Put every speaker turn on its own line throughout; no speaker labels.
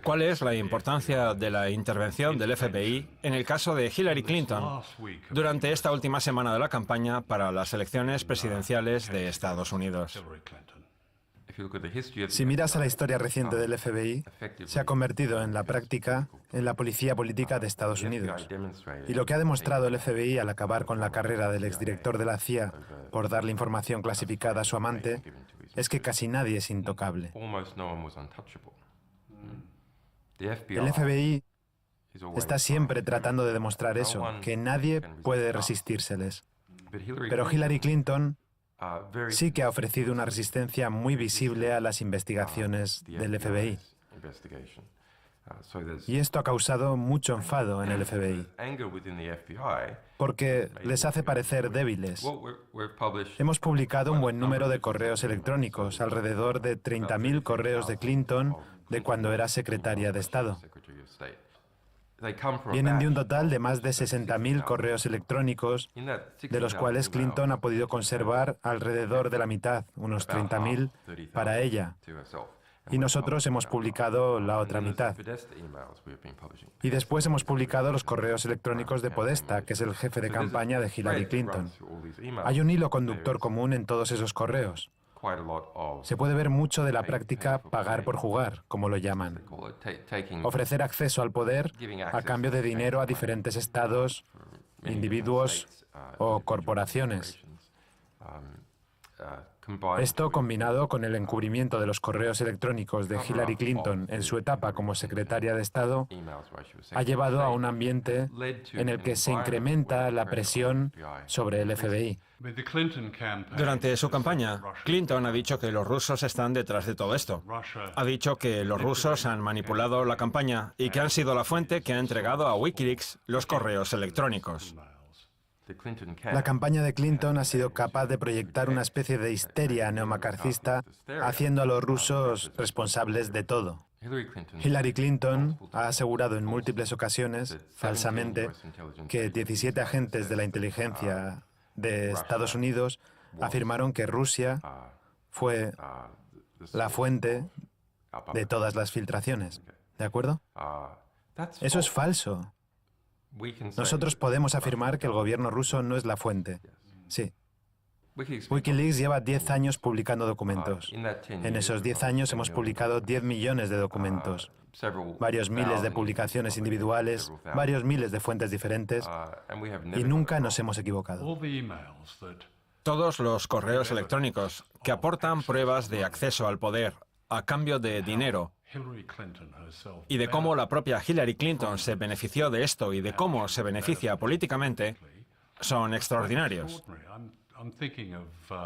¿Cuál es la importancia de la intervención del FBI en el caso de Hillary Clinton durante esta última semana de la campaña para las elecciones presidenciales de Estados Unidos?
Si miras a la historia reciente del FBI, se ha convertido en la práctica en la policía política de Estados Unidos. Y lo que ha demostrado el FBI al acabar con la carrera del exdirector de la CIA por darle información clasificada a su amante es que casi nadie es intocable. El FBI está siempre tratando de demostrar eso, que nadie puede resistírseles. Pero Hillary Clinton sí que ha ofrecido una resistencia muy visible a las investigaciones del FBI. Y esto ha causado mucho enfado en el FBI, porque les hace parecer débiles. Hemos publicado un buen número de correos electrónicos, alrededor de 30.000 correos de Clinton de cuando era secretaria de Estado. Vienen de un total de más de 60.000 correos electrónicos, de los cuales Clinton ha podido conservar alrededor de la mitad, unos 30.000, para ella. Y nosotros hemos publicado la otra mitad. Y después hemos publicado los correos electrónicos de Podesta, que es el jefe de campaña de Hillary Clinton. Hay un hilo conductor común en todos esos correos. Se puede ver mucho de la práctica pagar por jugar, como lo llaman. Ofrecer acceso al poder a cambio de dinero a diferentes estados, individuos o corporaciones. Esto, combinado con el encubrimiento de los correos electrónicos de Hillary Clinton en su etapa como secretaria de Estado, ha llevado a un ambiente en el que se incrementa la presión sobre el FBI.
Durante su campaña, Clinton ha dicho que los rusos están detrás de todo esto. Ha dicho que los rusos han manipulado la campaña y que han sido la fuente que ha entregado a Wikileaks los correos electrónicos.
La campaña de Clinton ha sido capaz de proyectar una especie de histeria neomacarcista, haciendo a los rusos responsables de todo. Hillary Clinton ha asegurado en múltiples ocasiones, falsamente, que 17 agentes de la inteligencia de Estados Unidos afirmaron que Rusia fue la fuente de todas las filtraciones. ¿De acuerdo? Eso es falso. Nosotros podemos afirmar que el gobierno ruso no es la fuente. Sí. Wikileaks lleva 10 años publicando documentos. En esos 10 años hemos publicado 10 millones de documentos, varios miles de publicaciones individuales, varios miles de fuentes diferentes, y nunca nos hemos equivocado.
Todos los correos electrónicos que aportan pruebas de acceso al poder a cambio de dinero y de cómo la propia Hillary Clinton se benefició de esto y de cómo se beneficia políticamente, son extraordinarios.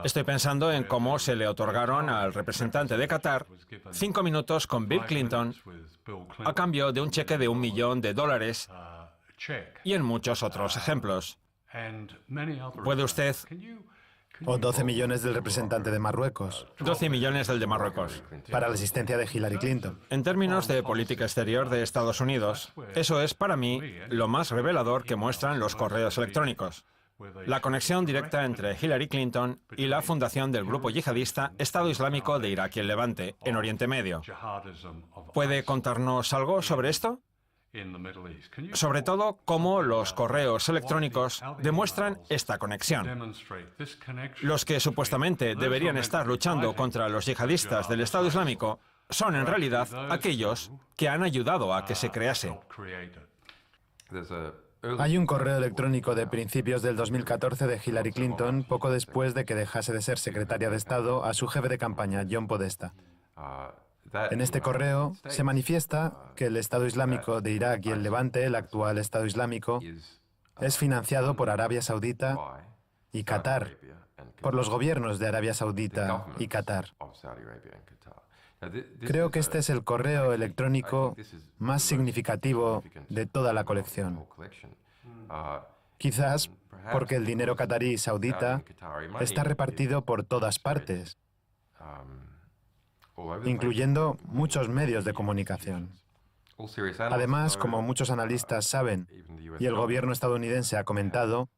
Estoy pensando en cómo se le otorgaron al representante de Qatar 5 minutos con Bill Clinton a cambio de un cheque de $1 millón y en muchos otros ejemplos. ¿Puede usted...?
O 12 millones del representante de Marruecos.
12 millones del de Marruecos.
Para la asistencia de Hillary Clinton.
En términos de política exterior de Estados Unidos, eso es para mí lo más revelador que muestran los correos electrónicos. La conexión directa entre Hillary Clinton y la fundación del grupo yihadista Estado Islámico de Irak y el Levante, en Oriente Medio. ¿Puede contarnos algo sobre esto? Sobre todo, cómo los correos electrónicos demuestran esta conexión. Los que supuestamente deberían estar luchando contra los yihadistas del Estado Islámico son en realidad aquellos que han ayudado a que se crease.
Hay un correo electrónico de principios del 2014 de Hillary Clinton, poco después de que dejase de ser secretaria de Estado, a su jefe de campaña, John Podesta. En este correo se manifiesta que el Estado Islámico de Irak y el Levante, el actual Estado Islámico, es financiado por Arabia Saudita y Qatar, por los gobiernos de Arabia Saudita y Qatar. Creo que este es el correo electrónico más significativo de toda la colección. Quizás porque el dinero qatarí y saudita está repartido por todas partes, incluyendo muchos medios de comunicación. Además, como muchos analistas saben, y el gobierno estadounidense ha comentado,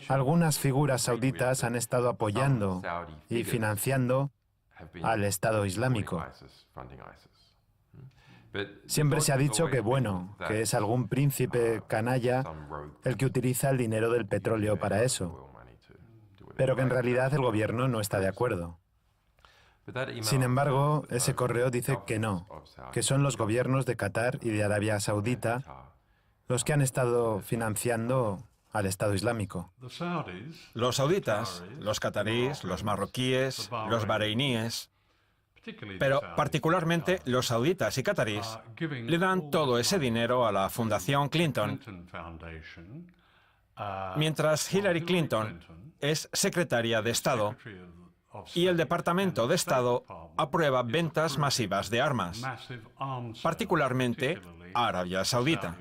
algunas figuras sauditas han estado apoyando y financiando al Estado Islámico. Siempre se ha dicho que, bueno, que es algún príncipe canalla el que utiliza el dinero del petróleo para eso, pero que en realidad el gobierno no está de acuerdo. Sin embargo, ese correo dice que no, que son los gobiernos de Qatar y de Arabia Saudita los que han estado financiando al Estado Islámico.
Los sauditas, los cataríes, los marroquíes, los bahreiníes, pero particularmente los sauditas y cataríes le dan todo ese dinero a la Fundación Clinton, mientras Hillary Clinton es secretaria de Estado y el Departamento de Estado aprueba ventas masivas de armas, particularmente a Arabia Saudita.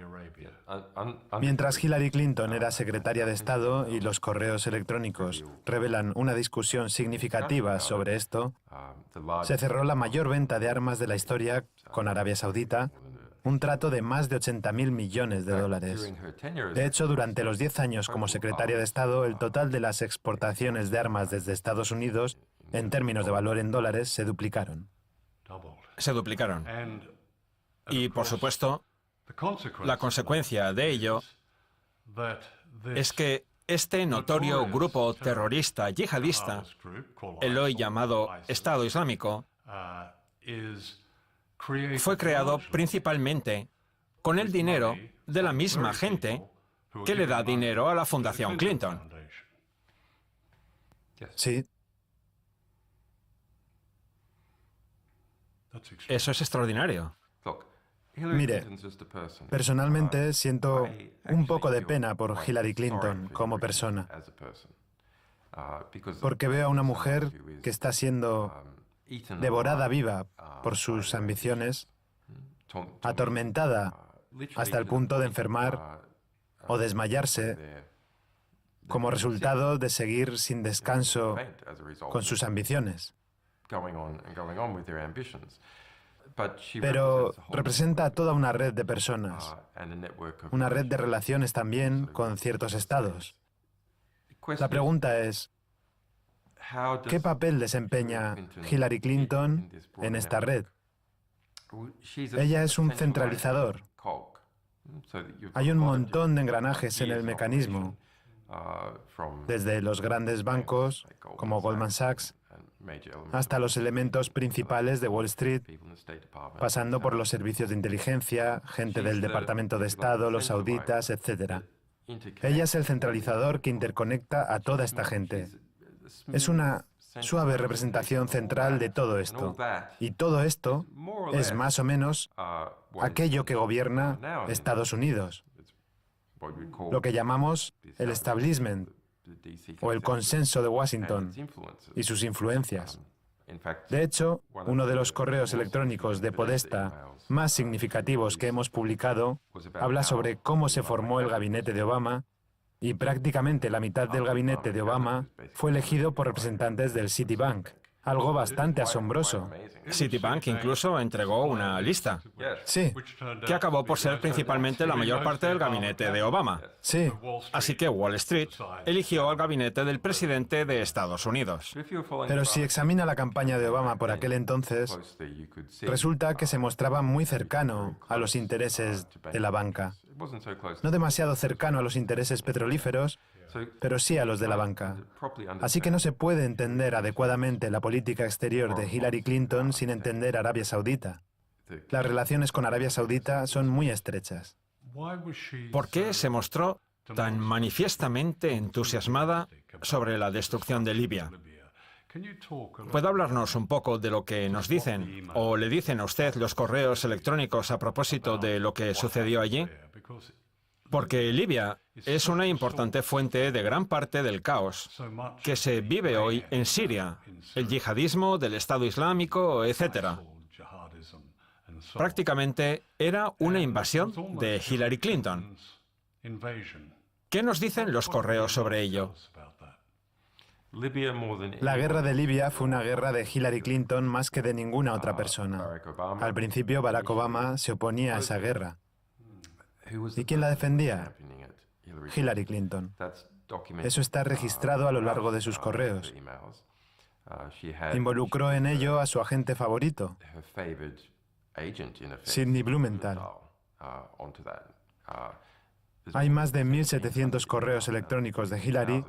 Mientras Hillary Clinton era secretaria de Estado y los correos electrónicos revelan una discusión significativa sobre esto, se cerró la mayor venta de armas de la historia con Arabia Saudita, un trato de más de 80.000 millones de dólares. De hecho, durante los 10 años como secretaria de Estado, el total de las exportaciones de armas desde Estados Unidos, en términos de valor en dólares, se duplicaron.
Se duplicaron. Y, por supuesto, la consecuencia de ello es que este notorio grupo terrorista yihadista, el hoy llamado Estado Islámico, fue creado principalmente con el dinero de la misma gente que le da dinero a la Fundación Clinton.
Sí.
Eso es extraordinario.
Mire, personalmente siento un poco de pena por Hillary Clinton como persona, porque veo a una mujer que está siendo devorada viva por sus ambiciones, atormentada hasta el punto de enfermar o desmayarse como resultado de seguir sin descanso con sus ambiciones. Pero representa toda una red de personas, una red de relaciones también con ciertos estados. La pregunta es, ¿qué papel desempeña Hillary Clinton en esta red? Ella es un centralizador. Hay un montón de engranajes en el mecanismo, desde los grandes bancos, como Goldman Sachs, hasta los elementos principales de Wall Street, pasando por los servicios de inteligencia, gente del Departamento de Estado, los sauditas, etc. Ella es el centralizador que interconecta a toda esta gente. Es una suave representación central de todo esto. Y todo esto es más o menos aquello que gobierna Estados Unidos, lo que llamamos el establishment o el consenso de Washington y sus influencias. De hecho, uno de los correos electrónicos de Podesta más significativos que hemos publicado habla sobre cómo se formó el gabinete de Obama, y prácticamente la mitad del gabinete de Obama fue elegido por representantes del Citibank, algo bastante asombroso.
Citibank incluso entregó una lista,
Sí,
que acabó por ser principalmente la mayor parte del gabinete de Obama.
sí.
Así que Wall Street eligió al gabinete del presidente de Estados Unidos.
Pero si examina la campaña de Obama por aquel entonces, resulta que se mostraba muy cercano a los intereses de la banca. No demasiado cercano a los intereses petrolíferos, pero sí a los de la banca. Así que no se puede entender adecuadamente la política exterior de Hillary Clinton sin entender Arabia Saudita. Las relaciones con Arabia Saudita son muy estrechas.
¿Por qué se mostró tan manifiestamente entusiasmada sobre la destrucción de Libia? ¿Puede hablarnos un poco de lo que nos dicen o le dicen a usted los correos electrónicos a propósito de lo que sucedió allí? Porque Libia es una importante fuente de gran parte del caos que se vive hoy en Siria, el yihadismo del Estado Islámico, etc. Prácticamente era una invasión de Hillary Clinton. ¿Qué nos dicen los correos sobre ello?
La guerra de Libia fue una guerra de Hillary Clinton más que de ninguna otra persona. Al principio, Barack Obama se oponía a esa guerra. ¿Y quién la defendía? Hillary Clinton. Eso está registrado a lo largo de sus correos. Involucró en ello a su agente favorito, Sidney Blumenthal. Hay más de 1.700 correos electrónicos de Hillary,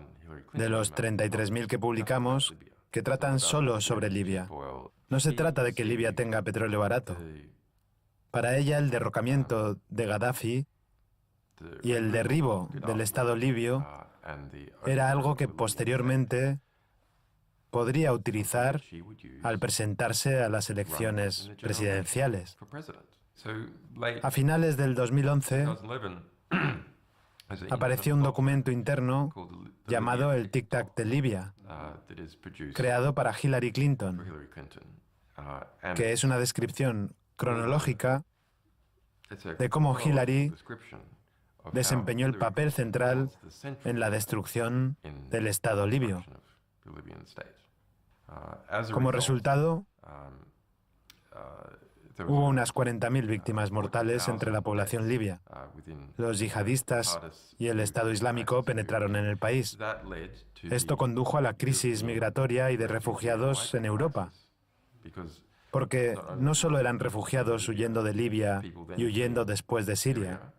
de los 33.000 que publicamos, que tratan solo sobre Libia. No se trata de que Libia tenga petróleo barato. Para ella, el derrocamiento de Gaddafi y el derribo del Estado libio era algo que posteriormente podría utilizar al presentarse a las elecciones presidenciales. A finales del 2011 apareció un documento interno llamado el Tic Tac de Libia, creado para Hillary Clinton, que es una descripción cronológica de cómo Hillary desempeñó el papel central en la destrucción del Estado libio. Como resultado, hubo unas 40.000 víctimas mortales entre la población libia. Los yihadistas y el Estado Islámico penetraron en el país. Esto condujo a la crisis migratoria y de refugiados en Europa, porque no solo eran refugiados huyendo de Libia y huyendo después de Siria,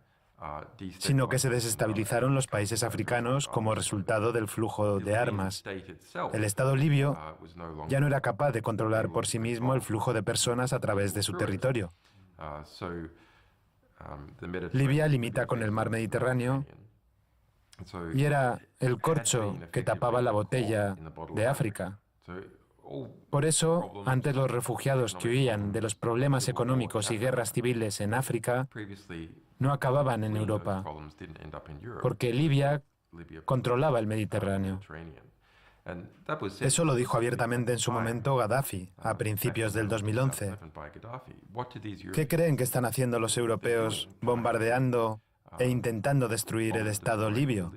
sino que se desestabilizaron los países africanos como resultado del flujo de armas. El Estado libio ya no era capaz de controlar por sí mismo el flujo de personas a través de su territorio. Libia limita con el mar Mediterráneo y era el corcho que tapaba la botella de África. Por eso, antes los refugiados que huían de los problemas económicos y guerras civiles en África no acababan en Europa, porque Libia controlaba el Mediterráneo. Eso lo dijo abiertamente en su momento Gaddafi, a principios del 2011. ¿Qué creen que están haciendo los europeos bombardeando e intentando destruir el Estado libio?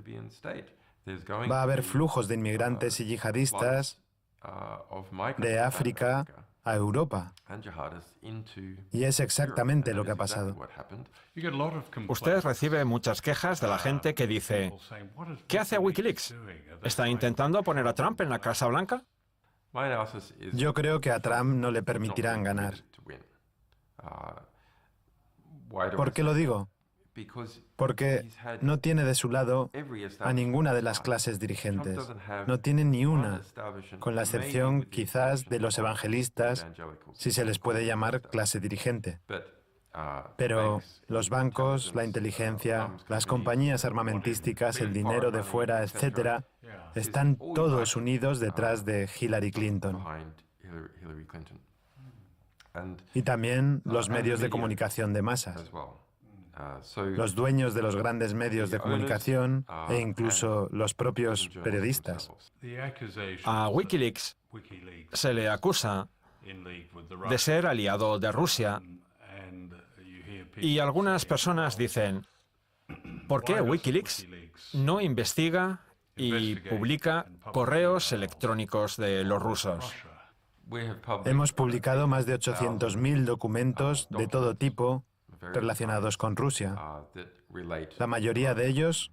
Va a haber flujos de inmigrantes y yihadistas de África a Europa. Y es exactamente lo que ha pasado.
Usted recibe muchas quejas de la gente que dice, ¿qué hace Wikileaks? ¿Está intentando poner a Trump en la Casa Blanca?
Yo creo que a Trump no le permitirán ganar. ¿Por qué lo digo? Porque no tiene de su lado a ninguna de las clases dirigentes. No tiene ni una, con la excepción quizás de los evangelistas, si se les puede llamar clase dirigente. Pero los bancos, la inteligencia, las compañías armamentísticas, el dinero de fuera, etc., están todos unidos detrás de Hillary Clinton. Y también los medios de comunicación de masas. Los dueños de los grandes medios de comunicación e incluso los propios periodistas.
A Wikileaks se le acusa de ser aliado de Rusia y algunas personas dicen, ¿por qué Wikileaks no investiga y publica correos electrónicos de los rusos?
Hemos publicado más de 800.000 documentos de todo tipo relacionados con Rusia. La mayoría de ellos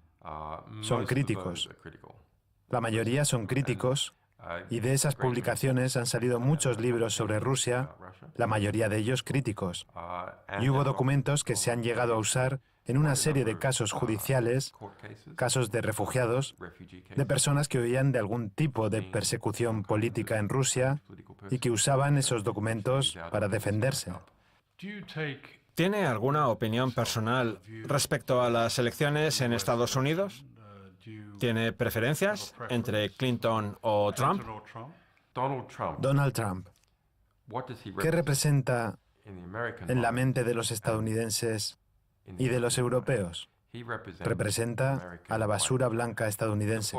son críticos. La mayoría son críticos y de esas publicaciones han salido muchos libros sobre Rusia, la mayoría de ellos críticos. Y hubo documentos que se han llegado a usar en una serie de casos judiciales, casos de refugiados, de personas que huían de algún tipo de persecución política en Rusia y que usaban esos documentos para defenderse.
¿Tiene alguna opinión personal respecto a las elecciones en Estados Unidos? ¿Tiene preferencias entre Clinton o Trump?
Donald Trump. ¿Qué representa en la mente de los estadounidenses y de los europeos? Representa a la basura blanca estadounidense,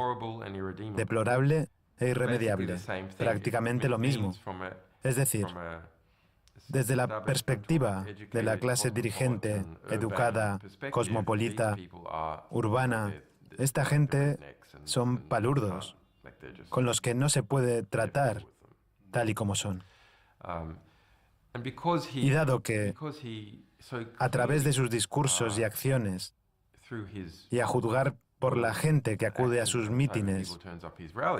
deplorable e irremediable, prácticamente lo mismo. Es decir, desde la perspectiva de la clase dirigente, educada, cosmopolita, urbana, esta gente son palurdos, con los que no se puede tratar tal y como son. Y dado que, a través de sus discursos y acciones, y a juzgar por la gente que acude a sus mítines,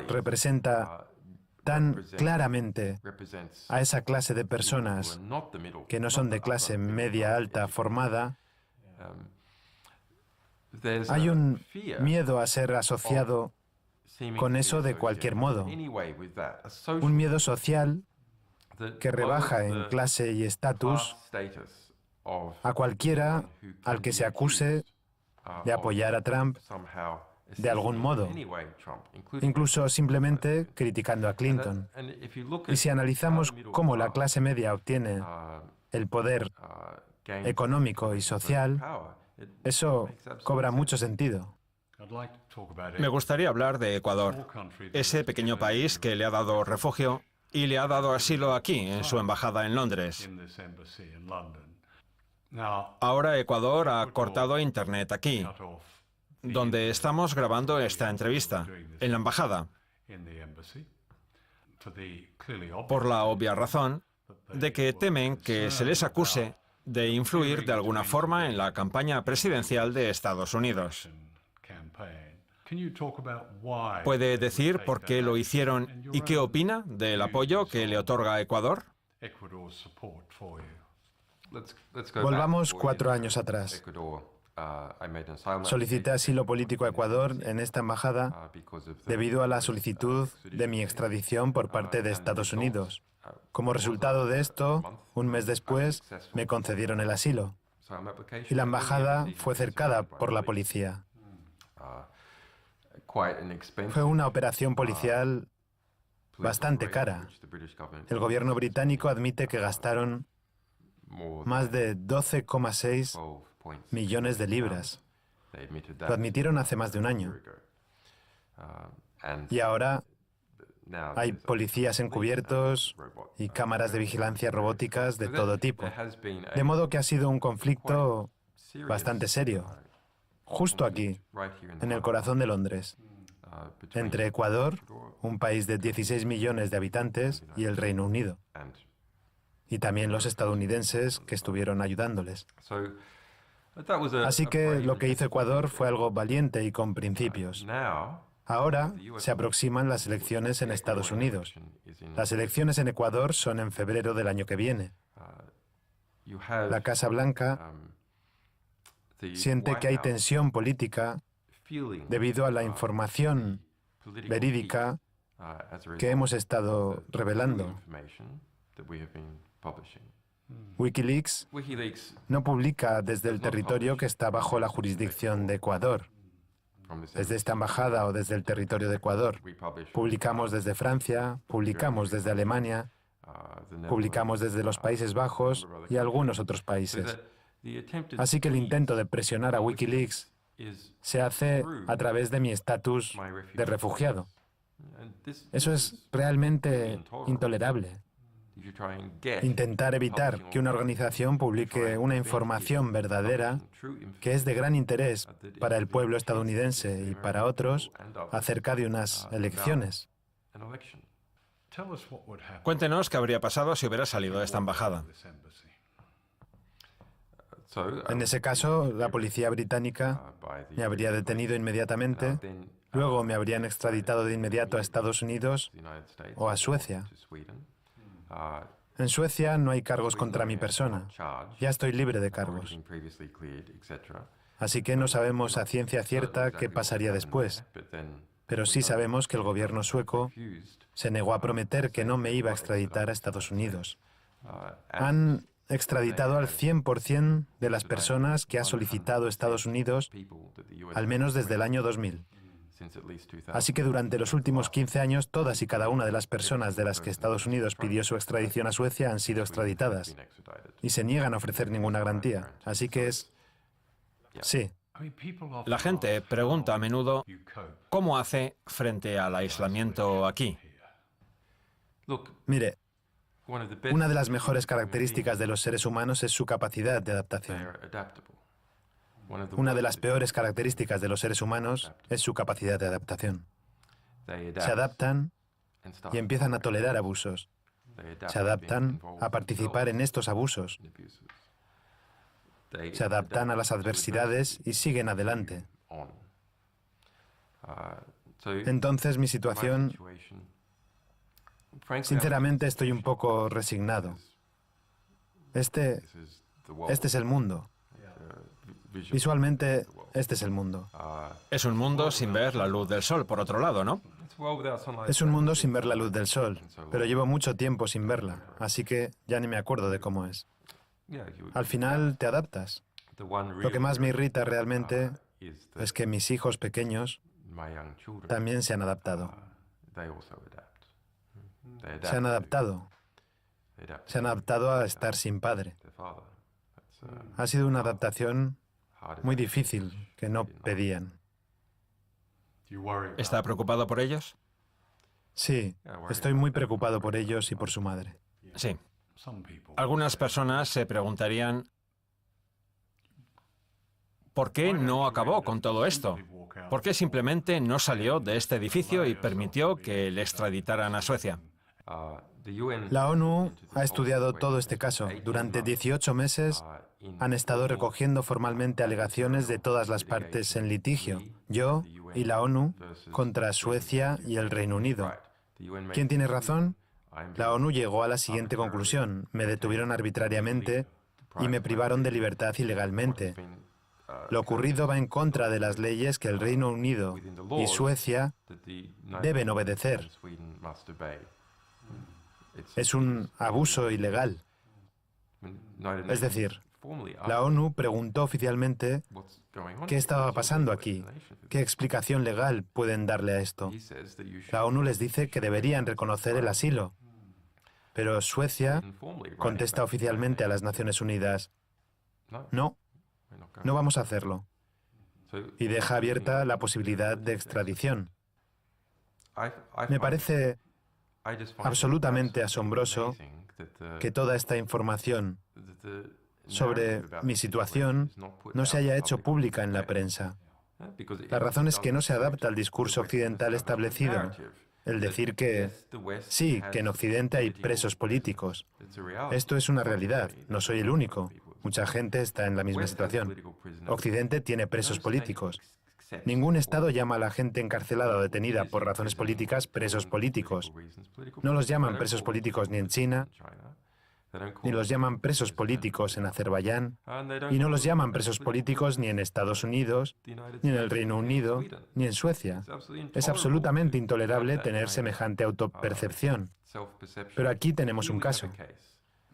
representa tan claramente a esa clase de personas que no son de clase media alta formada, hay un miedo a ser asociado con eso de cualquier modo. Un miedo social que rebaja en clase y estatus a cualquiera al que se acuse de apoyar a Trump de algún modo, incluso simplemente criticando a Clinton. Y si analizamos cómo la clase media obtiene el poder económico y social, eso cobra mucho sentido.
Me gustaría hablar de Ecuador, ese pequeño país que le ha dado refugio y le ha dado asilo aquí, en su embajada en Londres. Ahora Ecuador ha cortado Internet aquí, donde estamos grabando esta entrevista, en la embajada, por la obvia razón de que temen que se les acuse de influir de alguna forma en la campaña presidencial de Estados Unidos. ¿Puede decir por qué lo hicieron y qué opina del apoyo que le otorga Ecuador?
Volvamos 4 años atrás. Solicité asilo político a Ecuador en esta embajada debido a la solicitud de mi extradición por parte de Estados Unidos. Como resultado de esto, un mes después, me concedieron el asilo y la embajada fue cercada por la policía. Fue una operación policial bastante cara. El gobierno británico admite que gastaron más de 12,6 millones de libras. Lo admitieron hace más de un año. Y ahora hay policías encubiertos y cámaras de vigilancia robóticas de todo tipo. De modo que ha sido un conflicto bastante serio, justo aquí, en el corazón de Londres, entre Ecuador, un país de 16 millones de habitantes, y el Reino Unido. Y también los estadounidenses que estuvieron ayudándoles. Así que lo que hizo Ecuador fue algo valiente y con principios. Ahora se aproximan las elecciones en Estados Unidos. Las elecciones en Ecuador son en febrero del año que viene. La Casa Blanca siente que hay tensión política debido a la información verídica que hemos estado revelando. Wikileaks no publica desde el territorio que está bajo la jurisdicción de Ecuador, desde esta embajada o desde el territorio de Ecuador. Publicamos desde Francia, publicamos desde Alemania, publicamos desde los Países Bajos y algunos otros países. Así que el intento de presionar a Wikileaks se hace a través de mi estatus de refugiado. Eso es realmente intolerable. Intentar evitar que una organización publique una información verdadera que es de gran interés para el pueblo estadounidense y para otros acerca de unas elecciones.
Cuéntenos qué habría pasado si hubiera salido de esta embajada.
En ese caso, la policía británica me habría detenido inmediatamente, luego me habrían extraditado de inmediato a Estados Unidos o a Suecia. En Suecia no hay cargos contra mi persona. Ya estoy libre de cargos. Así que no sabemos a ciencia cierta qué pasaría después. Pero sí sabemos que el gobierno sueco se negó a prometer que no me iba a extraditar a Estados Unidos. Han extraditado al 100% de las personas que ha solicitado Estados Unidos, al menos desde el año 2000. Así que durante los últimos 15 años, todas y cada una de las personas de las que Estados Unidos pidió su extradición a Suecia han sido extraditadas y se niegan a ofrecer ninguna garantía. Así que es... sí.
La gente pregunta a menudo cómo hace frente al aislamiento aquí.
Mire, una de las mejores características de los seres humanos es su capacidad de adaptación. Una de las peores características de los seres humanos es su capacidad de adaptación. Se adaptan y empiezan a tolerar abusos. Se adaptan a participar en estos abusos. Se adaptan a las adversidades y siguen adelante. Entonces mi situación Sinceramente, estoy un poco resignado. Este es el mundo. Visualmente, este es el mundo.
Es un mundo sin ver la luz del sol, por otro lado, ¿no?
Es un mundo sin ver la luz del sol, pero llevo mucho tiempo sin verla, así que ya ni me acuerdo de cómo es. Al final te adaptas. Lo que más me irrita realmente es que mis hijos pequeños también se han adaptado. Se han adaptado. Se han adaptado a estar sin padre. Ha sido una adaptación muy difícil que no pedían.
¿Está preocupado por ellos?
Sí, estoy muy preocupado por ellos y por su madre.
Sí. Algunas personas se preguntarían, ¿por qué no acabó con todo esto? ¿Por qué simplemente no salió de este edificio y permitió que le extraditaran a Suecia?
La ONU ha estudiado todo este caso. Durante 18 meses han estado recogiendo formalmente alegaciones de todas las partes en litigio, yo y la ONU, contra Suecia y el Reino Unido. ¿Quién tiene razón? La ONU llegó a la siguiente conclusión. Me detuvieron arbitrariamente y me privaron de libertad ilegalmente. Lo ocurrido va en contra de las leyes que el Reino Unido y Suecia deben obedecer. Es un abuso ilegal. Es decir, la ONU preguntó oficialmente qué estaba pasando aquí, qué explicación legal pueden darle a esto. La ONU les dice que deberían reconocer el asilo, pero Suecia contesta oficialmente a las Naciones Unidas, no, no vamos a hacerlo, y deja abierta la posibilidad de extradición. Me parece absolutamente asombroso que toda esta información sobre mi situación no se haya hecho pública en la prensa. La razón es que no se adapta al discurso occidental establecido, el decir que sí, que en Occidente hay presos políticos. Esto es una realidad, no soy el único. Mucha gente está en la misma situación. Occidente tiene presos políticos. Ningún Estado llama a la gente encarcelada o detenida por razones políticas presos políticos. No los llaman presos políticos ni en China, ni los llaman presos políticos en Azerbaiyán, y no los llaman presos políticos ni en Estados Unidos, ni en el Reino Unido, ni en Suecia. Es absolutamente intolerable tener semejante autopercepción. Pero aquí tenemos un caso.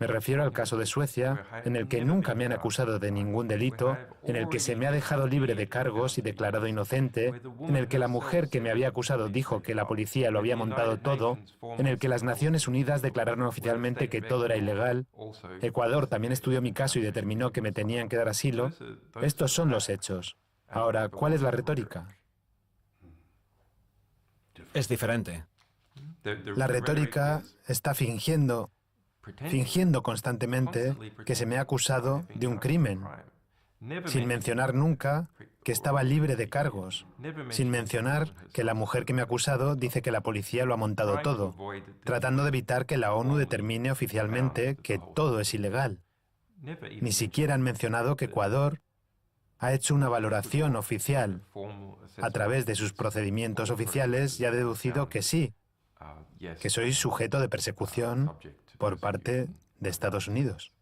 Me refiero al caso de Suecia, en el que nunca me han acusado de ningún delito, en el que se me ha dejado libre de cargos y declarado inocente, en el que la mujer que me había acusado dijo que la policía lo había montado todo, en el que las Naciones Unidas declararon oficialmente que todo era ilegal. Ecuador también estudió mi caso y determinó que me tenían que dar asilo. Estos son los hechos. Ahora, ¿cuál es la retórica?
Es diferente.
La retórica está fingiendo constantemente que se me ha acusado de un crimen, sin mencionar nunca que estaba libre de cargos, sin mencionar que la mujer que me ha acusado dice que la policía lo ha montado todo, tratando de evitar que la ONU determine oficialmente que todo es ilegal. Ni siquiera han mencionado que Ecuador ha hecho una valoración oficial a través de sus procedimientos oficiales y ha deducido que sí, que soy sujeto de persecución por parte de Estados Unidos.